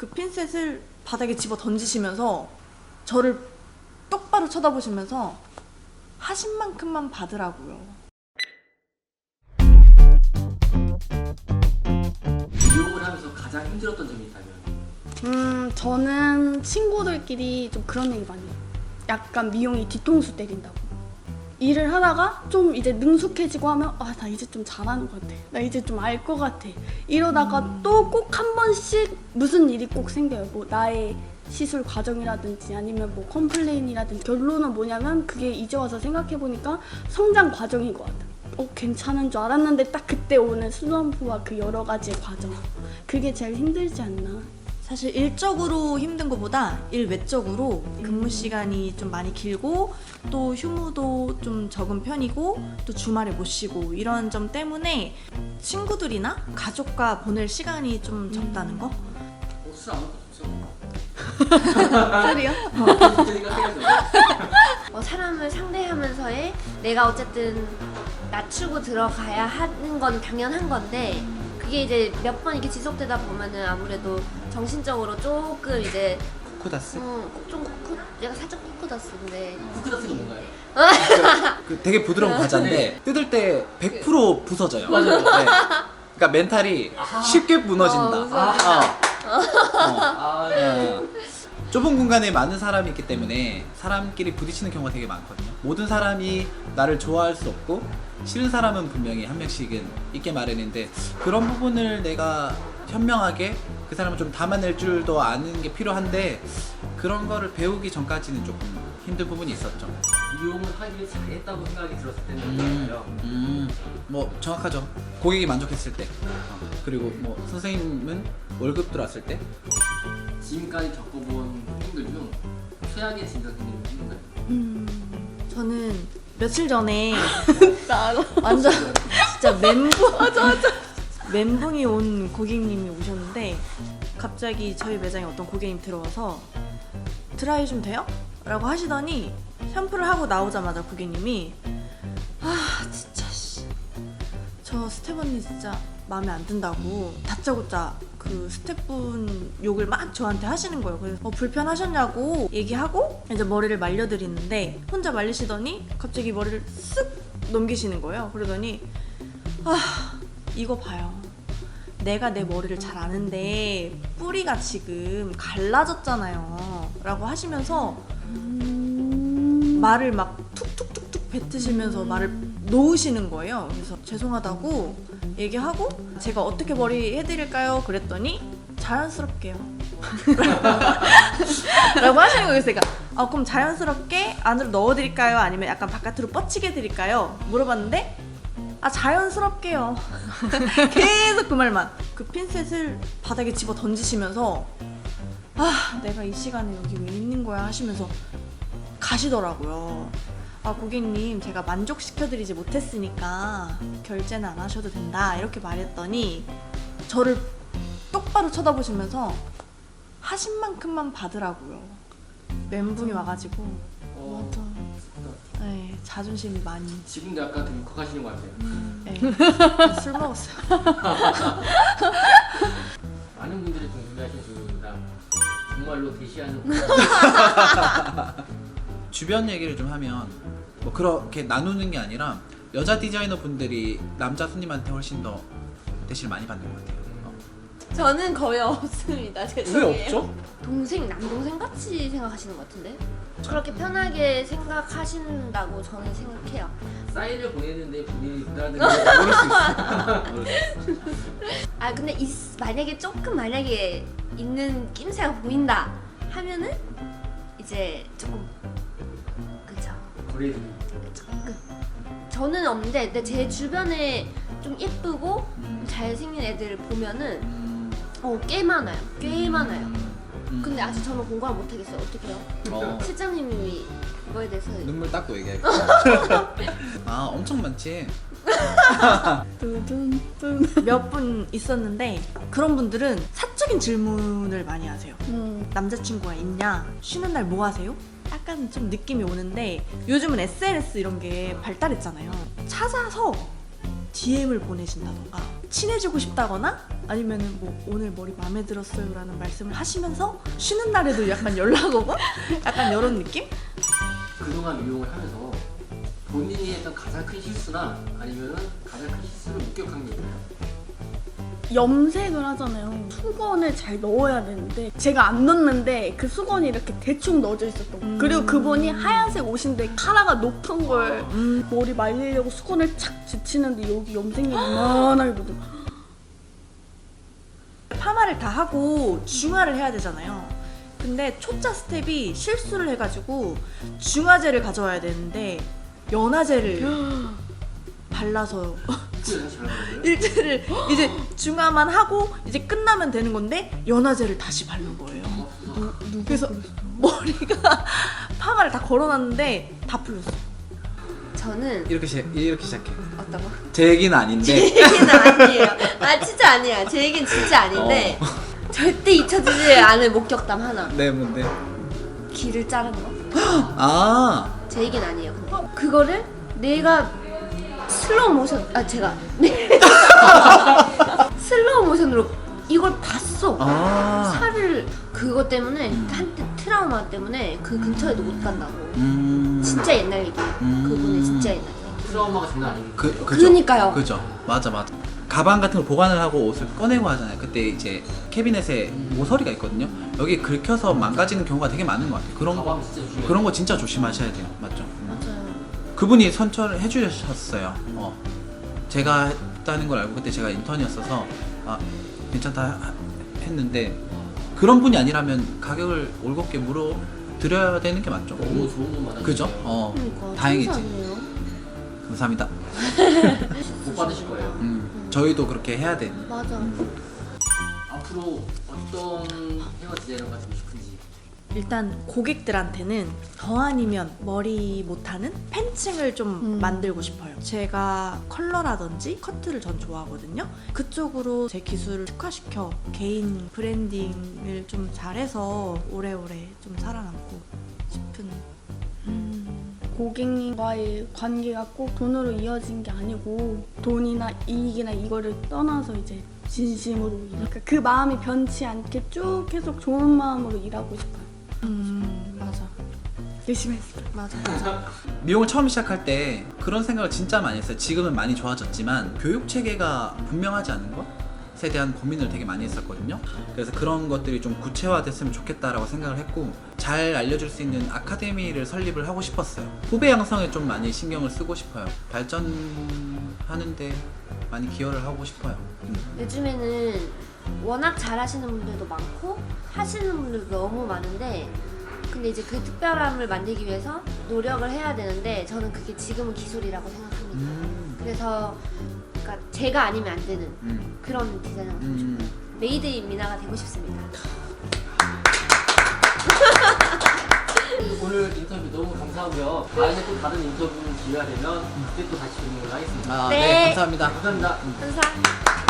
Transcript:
그 핀셋을 바닥에 집어 던지시면서 저를 똑바로 쳐다보시면서 하신 만큼만 받으라고요. 미용을 하면서 가장 힘들었던 점이 있다면? 저는 친구들끼리 좀 그런 얘기 많이 해요. 약간 미용이 뒤통수 때린다고. 일을 하다가 좀 이제 능숙해지고 하면 나 이제 좀 잘하는 것 같아. 나 이제 좀 알 것 같아. 이러다가 또 꼭 한 번씩 무슨 일이 꼭 생겨요. 뭐 나의 시술 과정이라든지 아니면 뭐 컴플레인이라든지 결론은 뭐냐면 그게 이제 와서 생각해보니까 성장 과정인 것 같아. 괜찮은 줄 알았는데 딱 그때 오는 슬럼프와 그 여러 가지의 과정. 그게 제일 힘들지 않나. 사실 일적으로 힘든 것보다 일 외적으로 근무 시간이 좀 많이 길고 또 휴무도 좀 적은 편이고 또 주말에 못 쉬고 이런 점 때문에 친구들이나 가족과 보낼 시간이 좀 적다는 거? 술 안 먹고 좋죠? 소리요? 사람을 상대하면서의 내가 어쨌든 낮추고 들어가야 하는 건 당연한 건데 그게 이제 몇 번 이렇게 지속되다 보면은 아무래도 정신적으로 조금 이제 쿠쿠다스? 내가 살짝 코코다스인데 쿠크다스가 뭔가요? 그 되게 부드러운 과자인데 뜯을 때 100% 부서져요. 맞아요. 네. 그러니까 멘탈이 쉽게 무너진다. 네. 좁은 공간에 많은 사람이 있기 때문에 사람끼리 부딪히는 경우가 되게 많거든요. 모든 사람이 나를 좋아할 수 없고 싫은 사람은 분명히 한 명씩은 있게 마련인데 그런 부분을 내가 현명하게 그 사람을 좀 담아낼 줄도 아는 게 필요한데 그런 거를 배우기 전까지는 조금 힘든 부분이 있었죠. 미용을 하길 잘했다고 생각이 들었을 때는 어떨까요? 뭐 정확하죠. 고객이 만족했을 때 그리고 뭐 선생님은 월급 들어왔을 때. 지금까지 겪어본 힘들 중 최악의 진단은 힘든가요? 저는 며칠 전에 나 알아. 완전 진짜 멘붕이 온 고객님이 오셨는데 갑자기 저희 매장에 어떤 고객님 들어와서 드라이 좀 돼요? 라고 하시더니 샴푸를 하고 나오자마자 고객님이 진짜 저 스텝 언니 진짜 마음에 안 든다고 다짜고짜 그 스태프분 욕을 막 저한테 하시는 거예요. 그래서 불편하셨냐고 얘기하고 이제 머리를 말려드리는데 혼자 말리시더니 갑자기 머리를 쓱 넘기시는 거예요. 그러더니 이거 봐요. 내가 내 머리를 잘 아는데 뿌리가 지금 갈라졌잖아요 라고 하시면서 말을 막 툭툭툭툭 뱉으시면서 말을 놓으시는 거예요. 그래서 죄송하다고 얘기하고 제가 어떻게 머리 해드릴까요? 그랬더니 자연스럽게요 라고 하시는 거예요. 그래서 제가 그럼 자연스럽게 안으로 넣어드릴까요? 아니면 약간 바깥으로 뻗치게 해드릴까요? 물어봤는데 자연스럽게요 계속 그 말만. 그 핀셋을 바닥에 집어 던지시면서 내가 이 시간에 여기 왜 있는 거야 하시면서 가시더라고요. 고객님 제가 만족시켜드리지 못했으니까 결제는 안 하셔도 된다 이렇게 말했더니 저를 똑바로 쳐다보시면서 하신 만큼만 받으라고요. 멘붕이 와가지고 맞아. 네, 자존심이 많이 지금도 약간 좀 울컥하시는 것 같아요. 네. 술 먹었어요. 많은 분들이 궁금해하시는 질문입니다. 정말로 대시하는 주변 얘기를 좀 하면 뭐 그렇게 나누는 게 아니라 여자 디자이너 분들이 남자 손님한테 훨씬 더 대시를 많이 받는 것 같아요. 저는 거의 없습니다. 왜 죄송해요. 없죠? 남동생 같이 생각하시는 것 같은데 그렇게 편하게 생각하신다고 저는 생각해요. 사인을 보내는데 본인이 부담되는 모를 수 있어. 근데 만약에 있는 낌새가 보인다 하면은 이제 조금 그죠. 거리에 저는 없는데 근데 제 주변에 좀 예쁘고 잘생긴 애들 보면은 꽤 많아요. 근데 아직 저는 공부를 못하겠어요. 어떡해요? 실장님이 그거에 대해서 눈물 닦고 얘기할게. 엄청 많지. 몇 분 있었는데 그런 분들은 사적인 질문을 많이 하세요. 남자친구가 있냐? 쉬는 날 뭐 하세요? 약간 좀 느낌이 오는데 요즘은 SNS 이런 게 발달했잖아요. 찾아서 DM을 보내신다던가 친해지고 싶다거나 아니면은 뭐 오늘 머리 마음에 들었어요 라는 말씀을 하시면서 쉬는 날에도 약간 연락 오고 약간 이런 느낌? 그동안 미용을 하면서 본인이 했던 가장 큰 실수나 아니면은 가장 큰 실수를 목격한 게 있나요? 염색을 하잖아요. 수건을 잘 넣어야 되는데 제가 안 넣는데 그 수건이 이렇게 대충 넣어져 있었던 거예요. 그리고 그분이 하얀색 옷인데 카라가 높은 걸 머리 말리려고 수건을 착 지치는데 여기 염색이 이만하게 묻어. 파마를 다 하고 중화를 해야 되잖아요. 근데 초짜 스텝이 실수를 해가지고 중화제를 가져와야 되는데 연화제를 발라서 일주일에 다시 발라야 거예요? 일제를 이제 중화만 하고 이제 끝나면 되는 건데 연화제를 다시 바른 거예요. 그래서 머리가 파마를 다 걸어놨는데 다 풀렸어. 저는 이렇게 시작해. 어떤 거? 제 얘기는 아닌데. 제 얘기는 아니에요. 아 진짜 아니야. 제 얘기는 진짜 아닌데 절대 잊혀지지 않을 목격담 하나. 네, 뭔데? 귀를 자른 거. 아, 제 얘기는 아니에요. 근데 그거를 내가 슬로우 모션 제가 슬로우 모션으로 이걸 봤어. 살을 그거 때문에 한때 트라우마 때문에 그 근처에도 못 간다고. 진짜 옛날 얘기. 그분의 진짜 옛날 얘기. 트라우마가 장난 아니에요. 그죠? 그러니까요. 그죠. 맞아. 가방 같은 걸 보관을 하고 옷을 꺼내고 하잖아요. 그때 이제 캐비넷에 모서리가 있거든요. 여기 긁혀서 망가지는 경우가 되게 많은 것 같아요. 가방 진짜 조심해요. 그런 거 진짜 조심하셔야 돼요. 맞죠? 맞아요. 그분이 선처를 해주셨어요. 제가 했다는 걸 알고 그때 제가 인턴이었어서 괜찮다 했는데 그런 분이 아니라면 가격을 올곧게 물어 드려야 되는 게 맞죠. 너무 좋은 분 받았어요. 그죠? 그러니까 다행이지. 천사네요. 감사합니다. 못 받으실 거예요. 저희도 그렇게 해야 돼. 맞아. 앞으로 어떤 헤어 디자이너가 되고 싶은지. 일단 고객들한테는 더 아니면 머리 못하는 팬층을 좀 만들고 싶어요. 제가 컬러라든지 커트를 전 좋아하거든요. 그쪽으로 제 기술을 특화시켜 개인 브랜딩을 좀 잘해서 오래오래 좀 살아남고 싶은. 고객님과의 관계가 꼭 돈으로 이어진 게 아니고 돈이나 이익이나 이거를 떠나서 이제 진심으로 그러니까 그 마음이 변치 않게 쭉 계속 좋은 마음으로 일하고 싶어요. 맞아. 열심히 했어요. 맞아. 미용을 처음 시작할 때 그런 생각을 진짜 많이 했어요. 지금은 많이 좋아졌지만 교육 체계가 분명하지 않은 것에 대한 고민을 되게 많이 했었거든요. 그래서 그런 것들이 좀 구체화됐으면 좋겠다라고 생각을 했고 잘 알려줄 수 있는 아카데미를 설립을 하고 싶었어요. 후배 양성에 좀 많이 신경을 쓰고 싶어요. 발전하는데 많이 기여를 하고 싶어요. 요즘에는 워낙 잘하시는 분들도 많고 하시는 분들도 너무 많은데 근데 이제 그 특별함을 만들기 위해서 노력을 해야 되는데 저는 그게 지금은 기술이라고 생각합니다. 그래서 그러니까 제가 아니면 안 되는 그런 디자이너가 되고 싶어요. 메이드 인 미나가 되고 싶습니다. 오늘 인터뷰 너무 감사하고요. 다음에 또 다른 인터뷰 기회가 되면 그때 또 다시 진행을 하겠습니다. 네, 감사합니다. 감사합니다. 감사합니다.